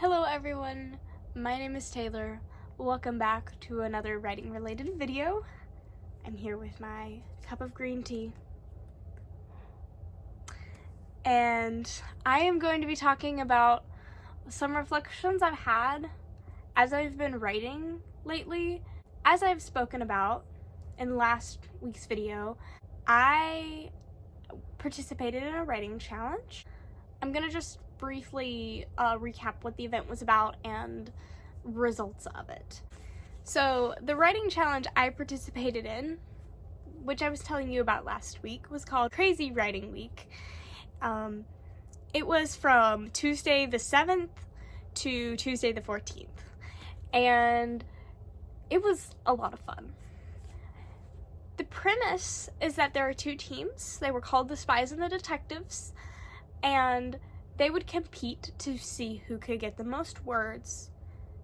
Hello everyone, my name is Taylor. Welcome back to another writing related video. I'm here with my cup of green tea. And I am going to be talking about some reflections I've had as I've been writing lately. As I've spoken about in last week's video, I participated in a writing challenge. I'm gonna just briefly recap what the event was about and results of it. So the writing challenge I participated in, which I was telling you about last week, was called Crazy Writing Week. It was from Tuesday the 7th to Tuesday the 14th, and it was a lot of fun. The premise is that there are two teams. They were called the Spies and the Detectives, and they would compete to see who could get the most words,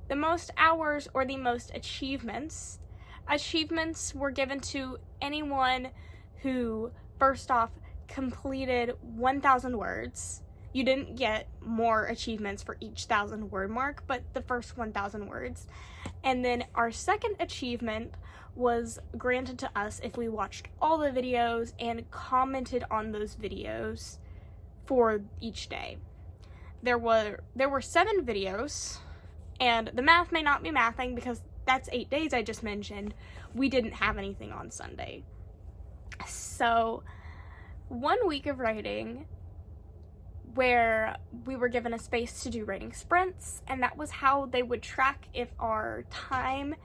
the most hours, or the most achievements. Achievements were given to anyone who, first off, completed 1,000 words. You didn't get more achievements for each 1,000 word mark, but the first 1,000 words. And then our second achievement was granted to us if we watched all the videos and commented on those videos for each day. There were 7 videos, and the math may not be mathing because that's 8 days I just mentioned. We didn't have anything on Sunday. So 1 week of writing where we were given a space to do writing sprints, and that was how they would track if our time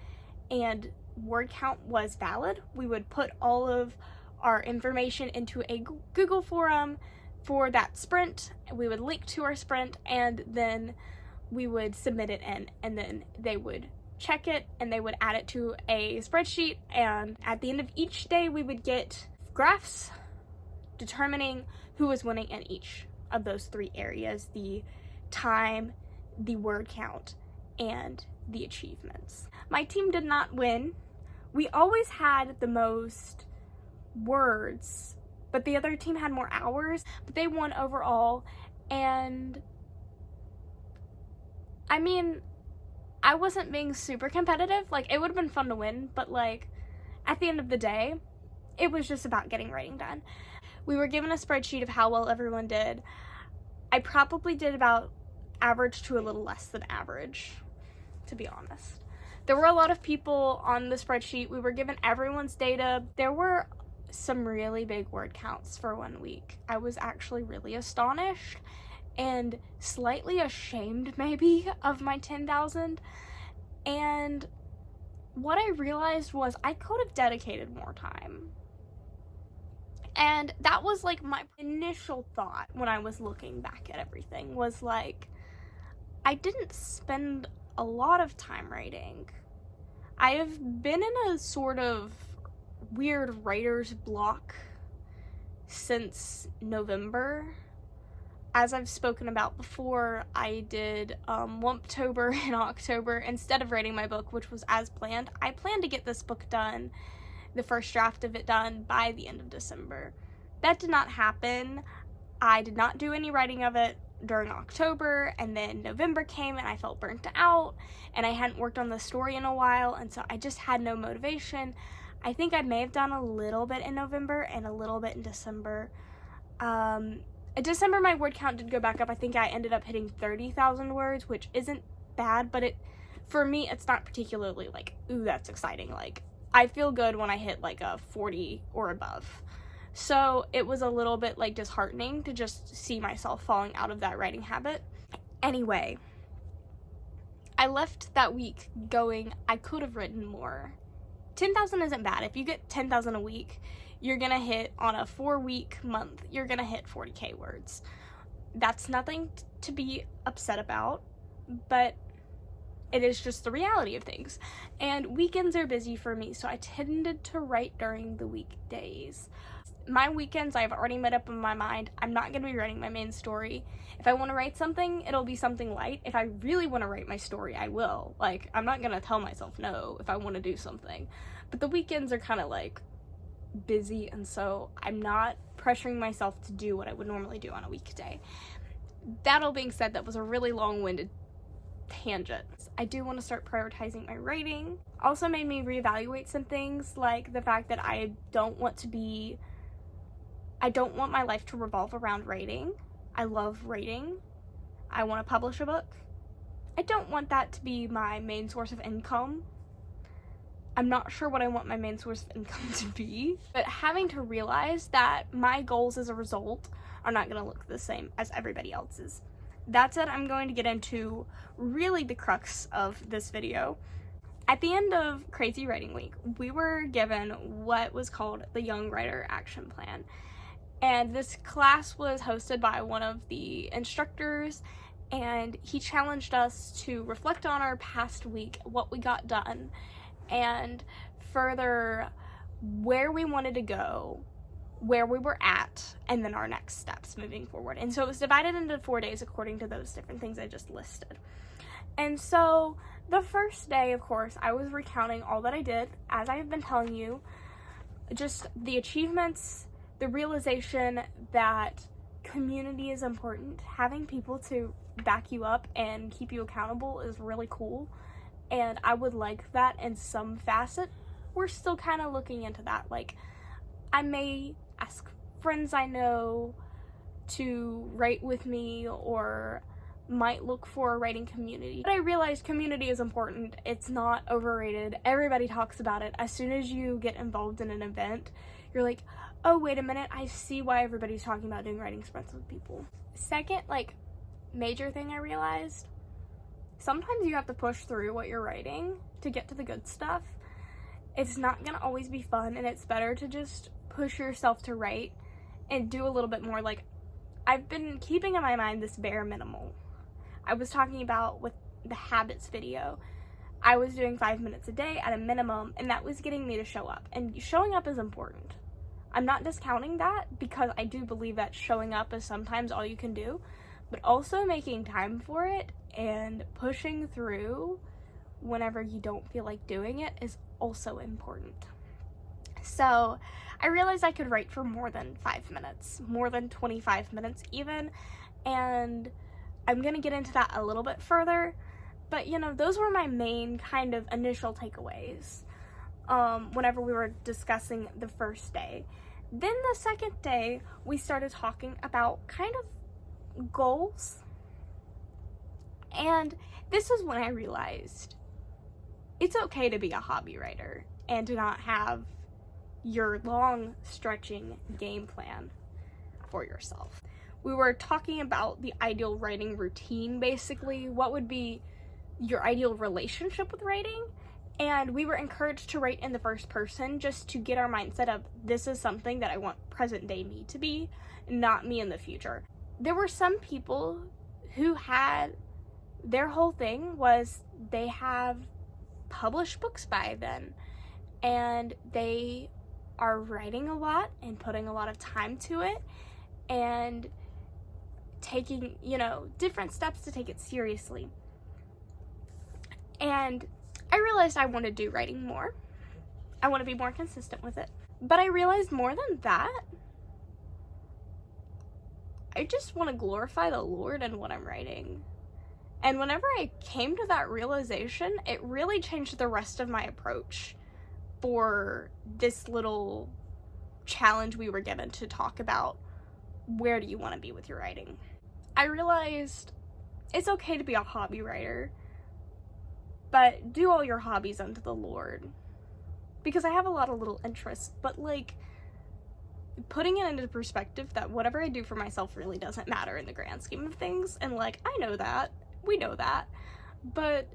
and word count was valid. We would put all of our information into a Google forum for that sprint. We would link to our sprint, and then we would submit it in, and then they would check it and they would add it to a spreadsheet, and at the end of each day we would get graphs determining who was winning in each of those 3 areas: the time, the word count, and the achievements. My team did not win. We always had the most words, but the other team had more hours, but they won overall. And I mean, I wasn't being super competitive. Like, it would have been fun to win, but like, at the end of the day, it was just about getting writing done. We were given a spreadsheet of how well everyone did. I probably did about average to a little less than average, to be honest. There were a lot of people on the spreadsheet. We were given everyone's data. There were some really big word counts for 1 week. I was actually really astonished and slightly ashamed maybe of my 10,000. And what I realized was I could have dedicated more time. And that was like my initial thought when I was looking back at everything, was like, I didn't spend a lot of time writing. I have been in a sort of weird writer's block since November. As I've spoken about before, I did Wumptober in October instead of writing my book, which was as planned. I planned to get this book done, the first draft of it done, by the end of December. That did not happen. I did not do any writing of it during October, and then November came and I felt burnt out, and I hadn't worked on the story in a while, and so I just had no motivation. I think I may have done a little bit in November and a little bit in December. In December, my word count did go back up. I think I ended up hitting 30,000 words, which isn't bad, but for me, it's not particularly like, ooh, that's exciting. Like, I feel good when I hit like a 40 or above. So it was a little bit like disheartening to just see myself falling out of that writing habit. Anyway, I left that week going, I could have written more. 10,000 isn't bad. If you get 10,000 a week, you're gonna hit, on a 4-week month, you're gonna hit 40k words. That's nothing to be upset about, but it is just the reality of things. And weekends are busy for me, so I tended to write during the weekdays. My weekends, I've already made up in my mind, I'm not going to be writing my main story. If I want to write something, it'll be something light. If I really want to write my story, I will. Like, I'm not going to tell myself no if I want to do something. But the weekends are kind of like busy, and so I'm not pressuring myself to do what I would normally do on a weekday. That all being said, that was a really long-winded tangent. I do want to start prioritizing my writing. Also made me reevaluate some things, like the fact that I don't want my life to revolve around writing. I love writing. I want to publish a book. I don't want that to be my main source of income. I'm not sure what I want my main source of income to be, but having to realize that my goals as a result are not going to look the same as everybody else's. That said, I'm going to get into really the crux of this video. At the end of Crazy Writing Week, we were given what was called the Young Writer Action Plan. And this class was hosted by one of the instructors, and he challenged us to reflect on our past week, what we got done, and further where we wanted to go, where we were at, and then our next steps moving forward. And so it was divided into 4 days according to those different things I just listed. And so the first day, of course, I was recounting all that I did, as I have been telling you, just the achievements, the realization that community is important. Having people to back you up and keep you accountable is really cool. And I would like that in some facet. We're still kind of looking into that. Like, I may ask friends I know to write with me, or might look for a writing community. But I realized community is important. It's not overrated. Everybody talks about it. As soon as you get involved in an event, you're like, oh, wait a minute, I see why everybody's talking about doing writing sprints with people. Second, major thing I realized, sometimes you have to push through what you're writing to get to the good stuff. It's not gonna always be fun, and it's better to just push yourself to write and do a little bit more. I've been keeping in my mind this bare minimal. I was talking about with the habits video. I was doing 5 minutes a day at a minimum, and that was getting me to show up. And showing up is important. I'm not discounting that, because I do believe that showing up is sometimes all you can do, but also making time for it and pushing through whenever you don't feel like doing it is also important. So I realized I could write for more than 5 minutes, more than 25 minutes even, and I'm gonna get into that a little bit further, but those were my main kind of initial takeaways whenever we were discussing the first day. Then the second day, we started talking about kind of goals. And this is when I realized it's okay to be a hobby writer and to not have your long stretching game plan for yourself. We were talking about the ideal writing routine, basically. What would be your ideal relationship with writing? And we were encouraged to write in the first person, just to get our mindset of, this is something that I want present day me to be, not me in the future. There were some people who had, their whole thing was they have published books by then, and they are writing a lot and putting a lot of time to it, and taking, different steps to take it seriously. And I realized I want to do writing more. I want to be more consistent with it. But I realized more than that, I just want to glorify the Lord in what I'm writing. And whenever I came to that realization, it really changed the rest of my approach for this little challenge we were given to talk about, where do you want to be with your writing? I realized it's okay to be a hobby writer, but do all your hobbies unto the Lord. Because I have a lot of little interests, but putting it into perspective that whatever I do for myself really doesn't matter in the grand scheme of things, and I know that, we know that, but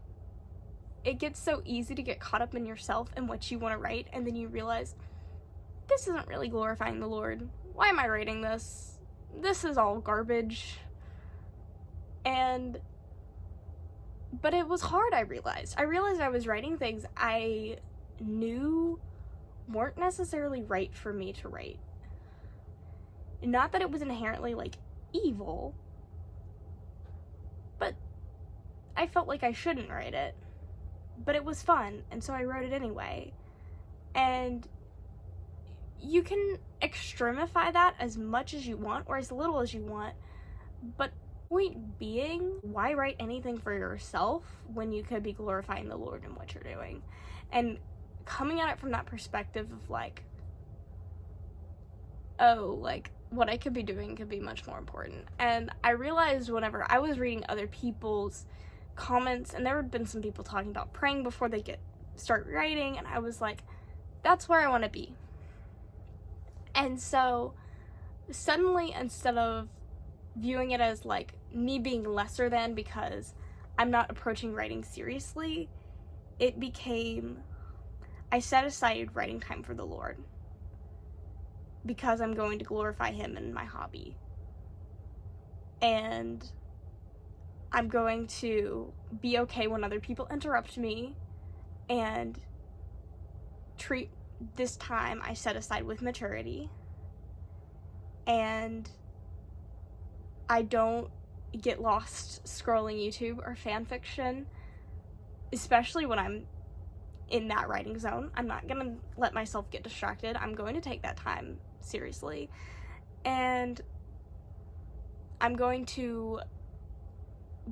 it gets so easy to get caught up in yourself and what you want to write, and then you realize, this isn't really glorifying the Lord. Why am I writing this? This is all garbage. But it was hard, I realized. I was writing things I knew weren't necessarily right for me to write. Not that it was inherently, evil, but I felt like I shouldn't write it. But it was fun, and so I wrote it anyway. And you can extremify that as much as you want, or as little as you want, but Point being, why write anything for yourself when you could be glorifying the Lord in what you're doing? And coming at it from that perspective of like, oh, like what I could be doing could be much more important. And I realized whenever I was reading other people's comments, and there had been some people talking about praying before they start writing, and I was like, that's where I want to be. And so suddenly, instead of viewing it as like me being lesser than because I'm not approaching writing seriously, it became, I set aside writing time for the Lord because I'm going to glorify him in my hobby. And I'm going to be okay when other people interrupt me and treat this time I set aside with maturity. And I don't get lost scrolling YouTube or fan fiction, especially when I'm in that writing zone. I'm not gonna let myself get distracted. I'm going to take that time seriously. And I'm going to,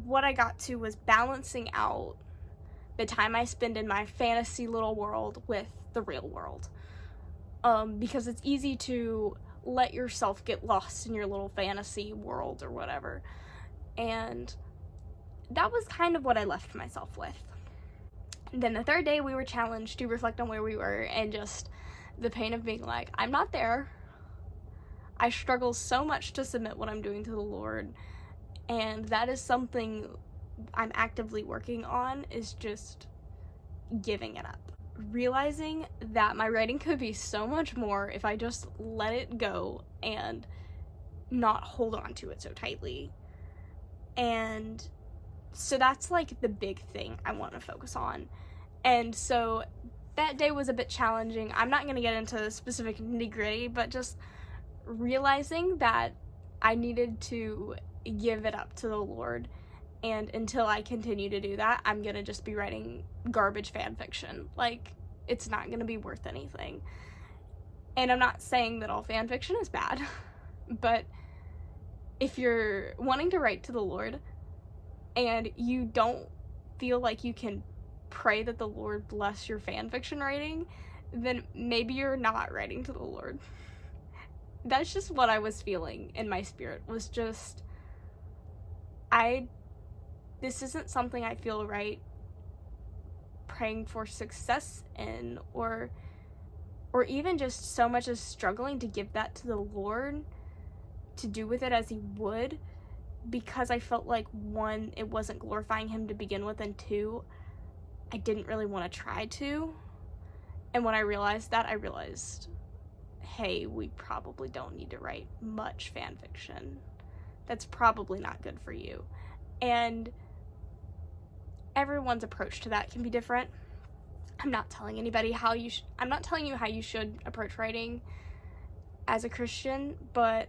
what I got to was balancing out the time I spend in my fantasy little world with the real world. Because it's easy to let yourself get lost in your little fantasy world or whatever. And that was kind of what I left myself with. And then the third day we were challenged to reflect on where we were and just the pain of being like, I'm not there. I struggle so much to submit what I'm doing to the Lord. And that is something I'm actively working on, is just giving it up. Realizing that my writing could be so much more if I just let it go and not hold on to it so tightly. And so that's like the big thing I want to focus on. And so that day was a bit challenging. I'm not going to get into specific nitty-gritty, but just realizing that I needed to give it up to the Lord. And until I continue to do that, I'm going to just be writing garbage fan fiction. Like, it's not going to be worth anything. And I'm not saying that all fan fiction is bad, but if you're wanting to write to the Lord and you don't feel like you can pray that the Lord bless your fan fiction writing, then maybe you're not writing to the Lord. That's just what I was feeling in my spirit, was just, this isn't something I feel right praying for success in, or even just so much as struggling to give that to the Lord to do with it as he would, because I felt like, one, it wasn't glorifying him to begin with, and two, I didn't really want to try to. And when I realized that, I realized, hey, we probably don't need to write much fan fiction. That's probably not good for you. And everyone's approach to that can be different. I'm not telling anybody I'm not telling you how you should approach writing as a Christian, but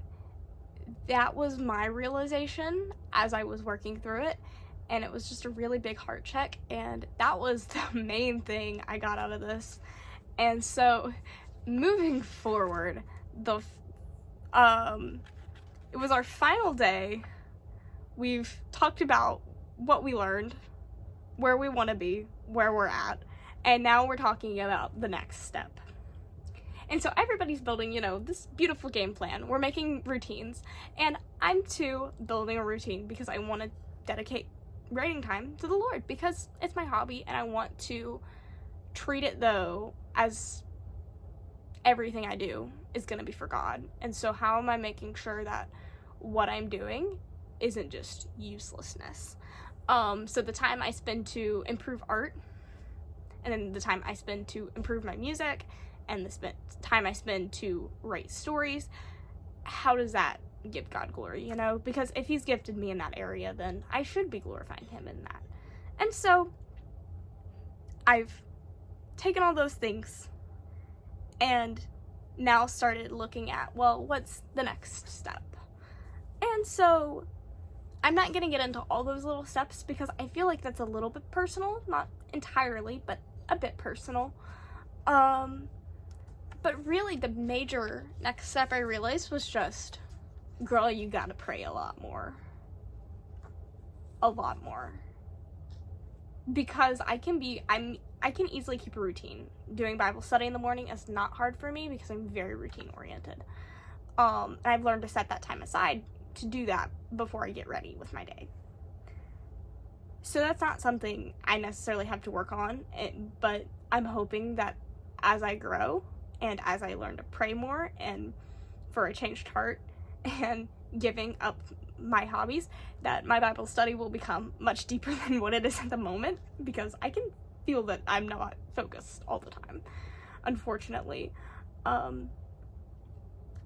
that was my realization as I was working through it, and it was just a really big heart check, and that was the main thing I got out of this. And so moving forward, it was our final day. We've talked about what we learned, where we want to be, where we're at, and now we're talking about the next step. And so everybody's building, this beautiful game plan. We're making routines, and I'm too building a routine because I want to dedicate writing time to the Lord, because it's my hobby, and I want to treat it, though, as everything I do is going to be for God. And so how am I making sure that what I'm doing isn't just uselessness? So the time I spend to improve art, and then the time I spend to improve my music, and the time I spend to write stories, how does that give God glory, Because if he's gifted me in that area, then I should be glorifying him in that. And so I've taken all those things and now started looking at, well, what's the next step? And so I'm not going to get into all those little steps because I feel like that's a little bit personal, not entirely, but a bit personal. But really the major next step I realized was just, girl, you gotta pray a lot more. a lot more. Because I can easily keep a routine. Doing Bible study in the morning is not hard for me because I'm very routine oriented. And I've learned to set that time aside to do that before I get ready with my day. So that's not something I necessarily have to work on, but I'm hoping that as I grow and as I learn to pray more and for a changed heart and giving up my hobbies, that my Bible study will become much deeper than what it is at the moment, because I can feel that I'm not focused all the time, unfortunately.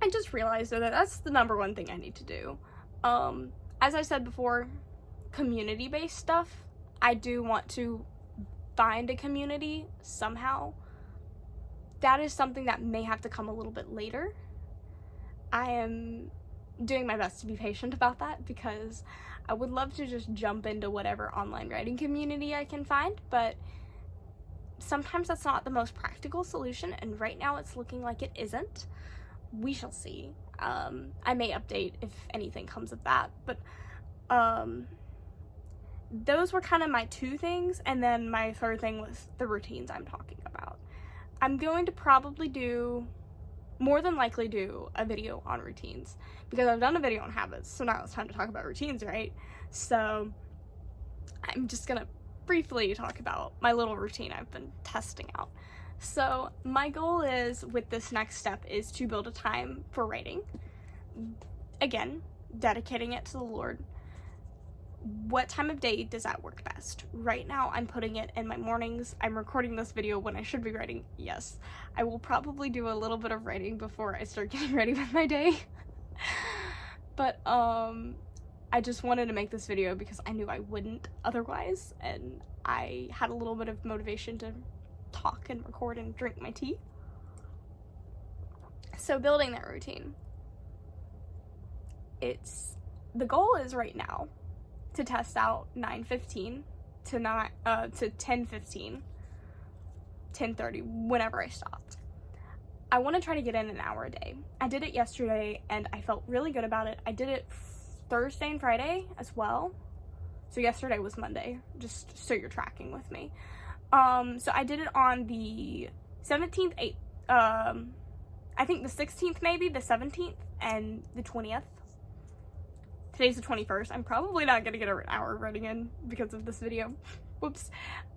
I just realized that that's the number one thing I need to do. As I said before, community-based stuff, I do want to find a community somehow. That is something that may have to come a little bit later. I am doing my best to be patient about that, because I would love to just jump into whatever online writing community I can find, but sometimes that's not the most practical solution, and right now it's looking like it isn't. We shall see. I may update if anything comes of that, but those were kind of my two things, and then my third thing was the routines I'm talking about. I'm going to probably more than likely do a video on routines, because I've done a video on habits, so now it's time to talk about routines, right? So I'm just gonna briefly talk about my little routine I've been testing out. So my goal is, with this next step, is to build a time for writing. Again, dedicating it to the Lord. What time of day does that work best? Right now, I'm putting it in my mornings. I'm recording this video when I should be writing. Yes, I will probably do a little bit of writing before I start getting ready with my day. But I just wanted to make this video because I knew I wouldn't otherwise, and I had a little bit of motivation to talk and record and drink my tea. So building that routine. The goal is right now to test out 9:15 to 10:15, 10:30, whenever I stopped. I want to try to get in an hour a day. I did it yesterday and I felt really good about it. I did it Thursday and Friday as well. So yesterday was Monday, just so you're tracking with me. So I did it on the 17th, I think the 16th maybe, the 17th, and the 20th. Today's the 21st. I'm probably not gonna get an hour writing in because of this video. Whoops.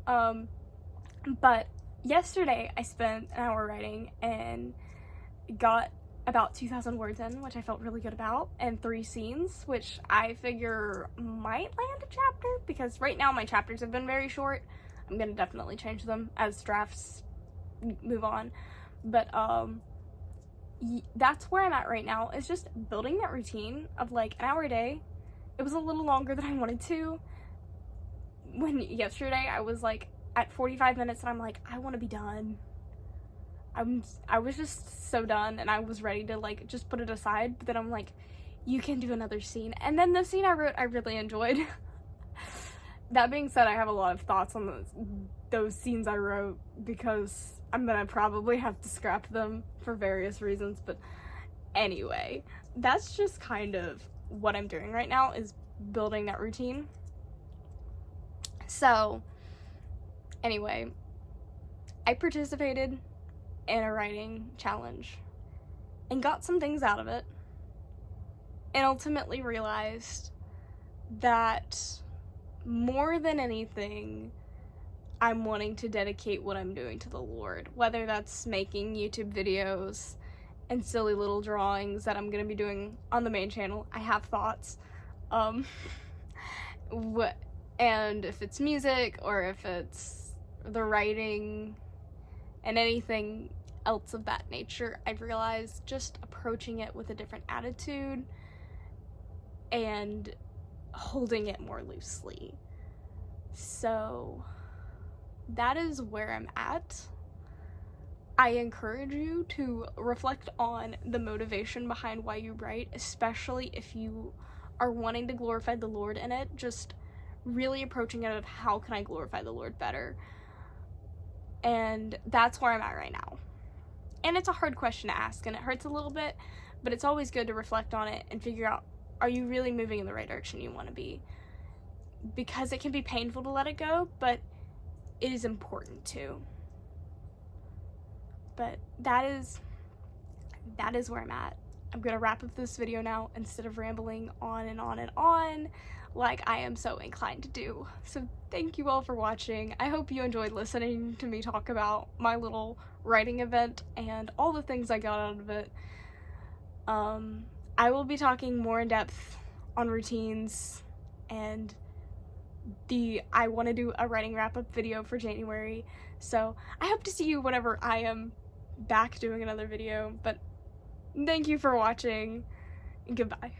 But yesterday I spent an hour writing and got about 2,000 words in, which I felt really good about, and 3 scenes, which I figure might land a chapter, because right now my chapters have been very short. I'm gonna definitely change them as drafts move on, but that's where I'm at right now, is just building that routine of like an hour a day. It was a little longer than I wanted to. When yesterday I was like at 45 minutes and I'm like, I want to be done. I was just so done, and I was ready to like just put it aside, but then I'm like, you can do another scene. And then the scene I wrote, I really enjoyed. That being said, I have a lot of thoughts on those scenes I wrote, because I'm gonna probably have to scrap them for various reasons, but anyway, that's just kind of what I'm doing right now, is building that routine. So anyway, I participated in a writing challenge and got some things out of it, and ultimately realized that more than anything, I'm wanting to dedicate what I'm doing to the Lord, whether that's making YouTube videos and silly little drawings that I'm going to be doing on the main channel. I have thoughts. And if it's music, or if it's the writing and anything else of that nature, I've realized just approaching it with a different attitude and holding it more loosely. So that is where I'm at. I encourage you to reflect on the motivation behind why you write, especially if you are wanting to glorify the Lord in it. Just really approaching it of, how can I glorify the Lord better? And that's where I'm at right now. And it's a hard question to ask, and it hurts a little bit, but it's always good to reflect on it and figure out, are you really moving in the right direction you want to be? because it can be painful to let it go, but it is important to. But that is where I'm at. I'm gonna wrap up this video now instead of rambling on and on and on like I am so inclined to do. So thank you all for watching. I hope you enjoyed listening to me talk about my little writing event and all the things I got out of it. I will be talking more in depth on routines, and I want to do a writing wrap-up video for January, so I hope to see you whenever I am back doing another video. But thank you for watching, and goodbye.